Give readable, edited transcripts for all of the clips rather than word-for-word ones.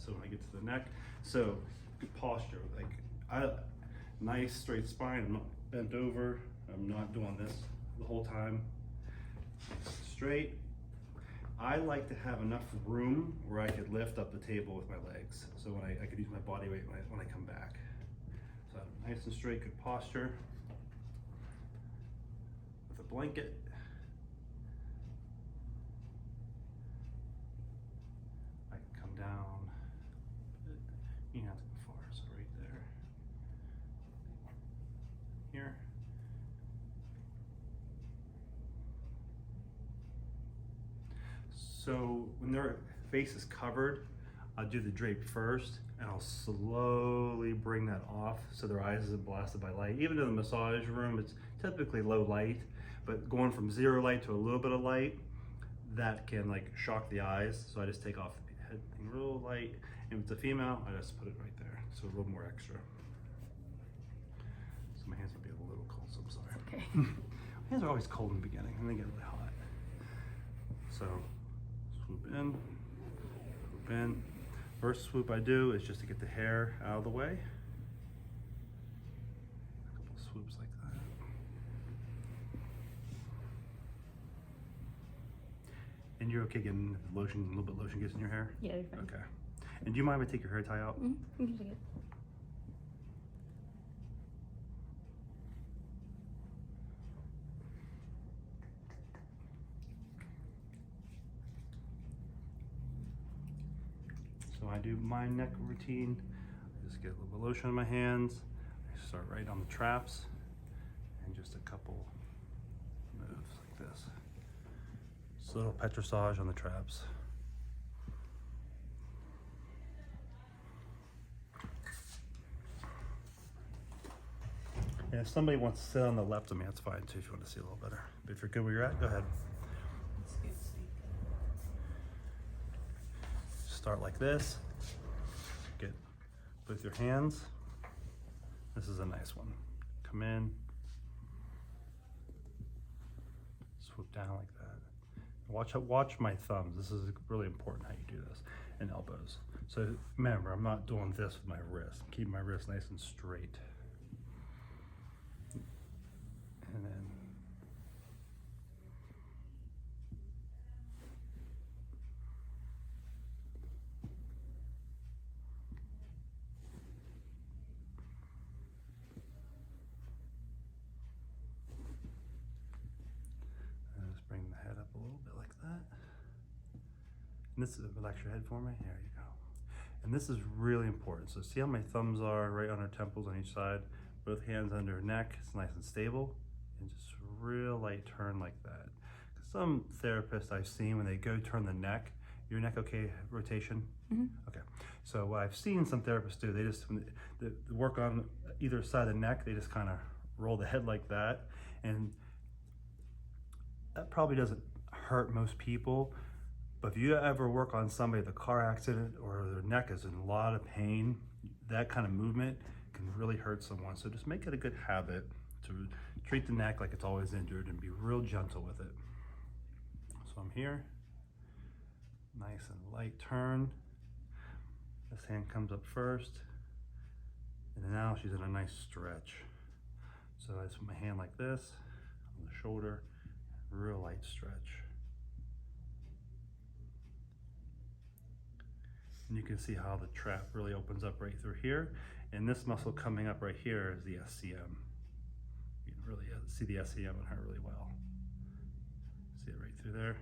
So when I get to the neck, so good posture, like nice straight spine. I'm not bent over. I'm not doing this the whole time. Straight. I like to have enough room where I could lift up the table with my legs. So when I could use my body weight when I come back. So nice and straight, good posture. With a blanket. I can come down. You don't have to go far, so right there. Here. So when their face is covered, I'll do the drape first, and I'll slowly bring that off so their eyes isn't blasted by light. Even in the massage room, it's typically low light, but going from zero light to a little bit of light, that can like shock the eyes. So I just take off the head thing real light, and if it's a female, I just put it right there, so a little more extra. So my hands might be a little cold, so I'm sorry. Okay. My hands are always cold in the beginning, and they get really hot. So swoop in, swoop in. First swoop I do is just to get the hair out of the way. A couple swoops like that. And you're okay getting lotion, a little bit of lotion gets in your hair? Yeah, you're fine. Okay. And do you mind if I take your hair tie out? You can take it. So I do my neck routine. I just get a little bit of lotion on my hands. I start right on the traps and just a couple moves like this. Just a little petrissage on the traps. And if somebody wants to sit on the left of me, that's fine too if you want to see a little better. But if you're good where you're at, go ahead. Start like this. Get both your hands. This is a nice one. Come in. Swoop down like that. Watch my thumbs. This is really important how you do this. And elbows. So remember, I'm not doing this with my wrist. Keep my wrist nice and straight. And then just bring the head up a little bit like that. And this is, relax your head for me. There you go. And this is really important. So see how my thumbs are right on her temples on each side? Both hands under her neck. It's nice and stable. And just real light turn like that. Some therapists I've seen, when they go turn the neck, your neck okay, rotation? Okay. So what I've seen some therapists do, they just, when they work on either side of the neck, they just kind of roll the head like that. And that probably doesn't hurt most people. But if you ever work on somebody with a car accident or their neck is in a lot of pain, that kind of movement can really hurt someone. So just make it a good habit to treat the neck like it's always injured and be real gentle with it. So I'm here, nice and light turn. This hand comes up first, and now she's in a nice stretch. So I just put my hand like this on the shoulder, real light stretch. And you can see how the trap really opens up right through here. And this muscle coming up right here is the SCM. You can really see the SCM in her really well. See it right through there.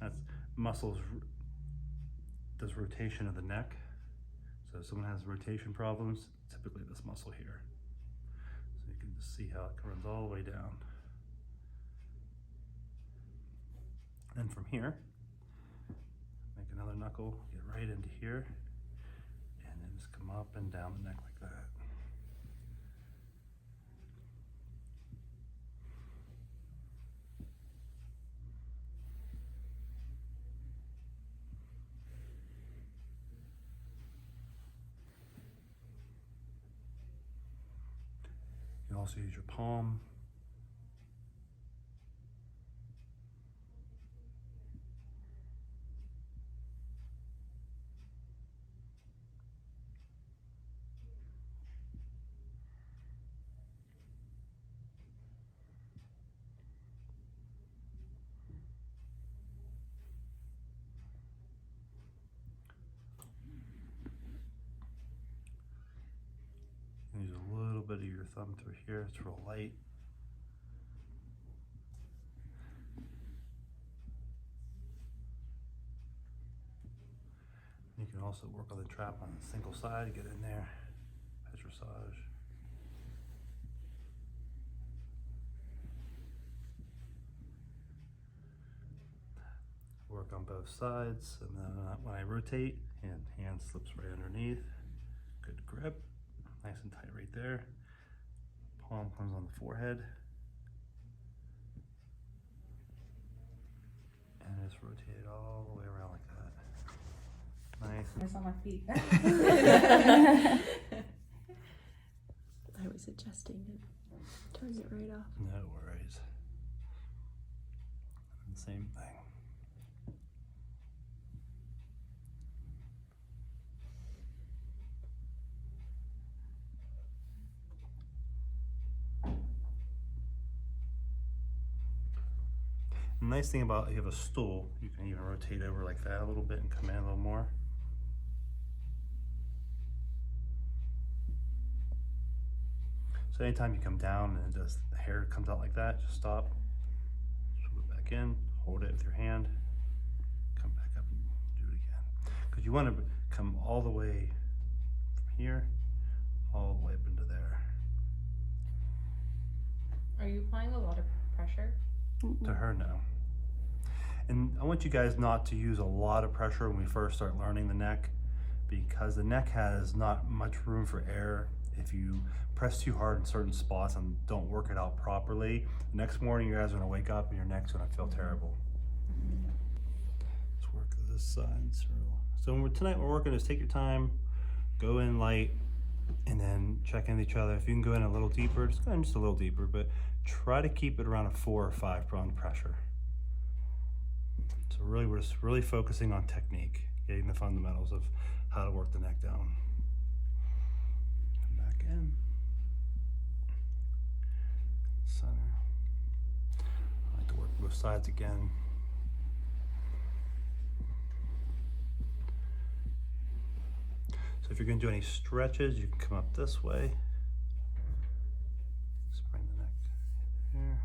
That's muscles, does rotation of the neck. So if someone has rotation problems, typically this muscle here. So you can just see how it runs all the way down. And from here, make another knuckle, get right into here, and then just come up and down the neck like that. You can also use your palm. bit of your thumb through here. It's real light. You can also work on the trap on the single side, get in there, hedge massage. Work on both sides, and then when I rotate, hand slips right underneath. Good grip, nice and tight right there. Palm comes on the forehead. And just rotate it all the way around like that. Nice. It's on my feet. I was adjusting it. Turn it right off. No worries. And same thing. The nice thing about you have a stool, you can even rotate over like that a little bit and come in a little more. So anytime you come down and just the hair comes out like that, just stop, swoop it back in, hold it with your hand, come back up and do it again. Because you want to come all the way from here, all the way up into there. Are you applying a lot of pressure? To her, no. And I want you guys not to use a lot of pressure when we first start learning the neck, because the neck has not much room for error. If you press too hard in certain spots and don't work it out properly, the next morning you guys are gonna wake up and your neck's gonna feel terrible. Let's work this side. So tonight we're working, just take your time, go in light, and then check in with each other. If you can go in a little deeper, just go in just a little deeper, but try to keep it around a 4 or 5 pound pressure. So really, we're just really focusing on technique, getting the fundamentals of how to work the neck down. Come back in. Center. I like to work both sides again. So if you're going to do any stretches, you can come up this way. Just bring the neck here.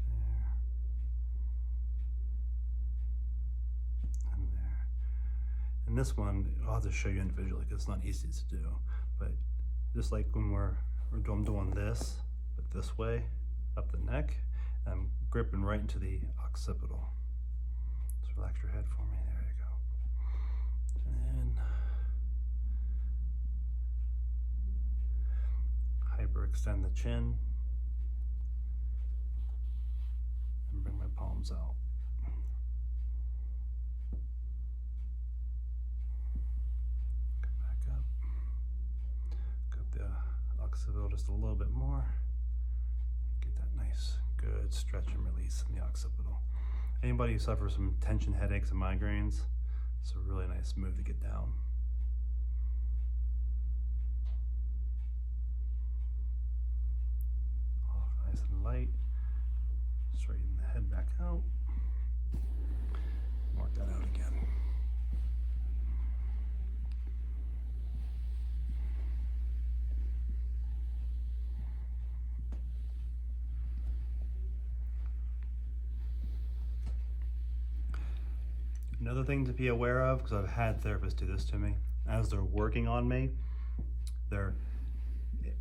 There. And there. And this one, I'll have to show you individually because it's not easy to do. But just like when I'm doing this, but this way, up the neck, I'm gripping right into the occipital. Relax your head for me. There you go. And hyperextend the chin. And bring my palms out. Come back up. Go up the occipital just a little bit more. Get that nice, good stretch and release in the occipital. Anybody who suffers from tension headaches and migraines, it's a really nice move to get down. Off nice and light. Straighten the head back out. Work that out again. Another thing to be aware of, because I've had therapists do this to me, as they're working on me, they're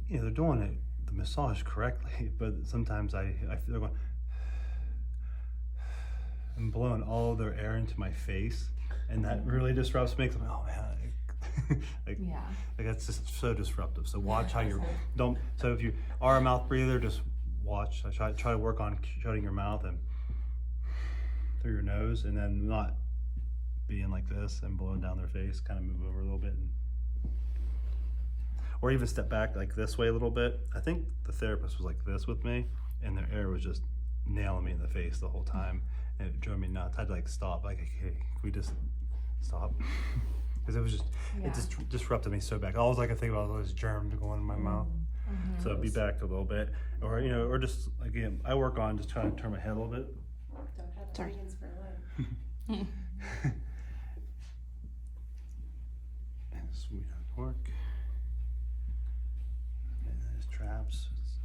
doing it, the massage correctly, but sometimes I feel they're going and blowing all their air into my face, and that really disrupts me. I'm like, oh man, like that's just so disruptive. So watch how you're So if you are a mouth breather, just watch. I try to work on shutting your mouth and through your nose, and then not being like this and blowing down their face. Kind of move over a little bit, or even step back like this way a little bit. I think the therapist was like this with me, and their air was just nailing me in the face the whole time, and it drove me nuts. I had to like stop, like, okay, can we just stop? Because it was just, it just disrupted me so bad. All I could think about was all this germ going in my mouth. So be back a little bit, or or just again, I work on just trying to turn my head a little bit. Don't have opinions for life. Sweet work. And there's traps. It's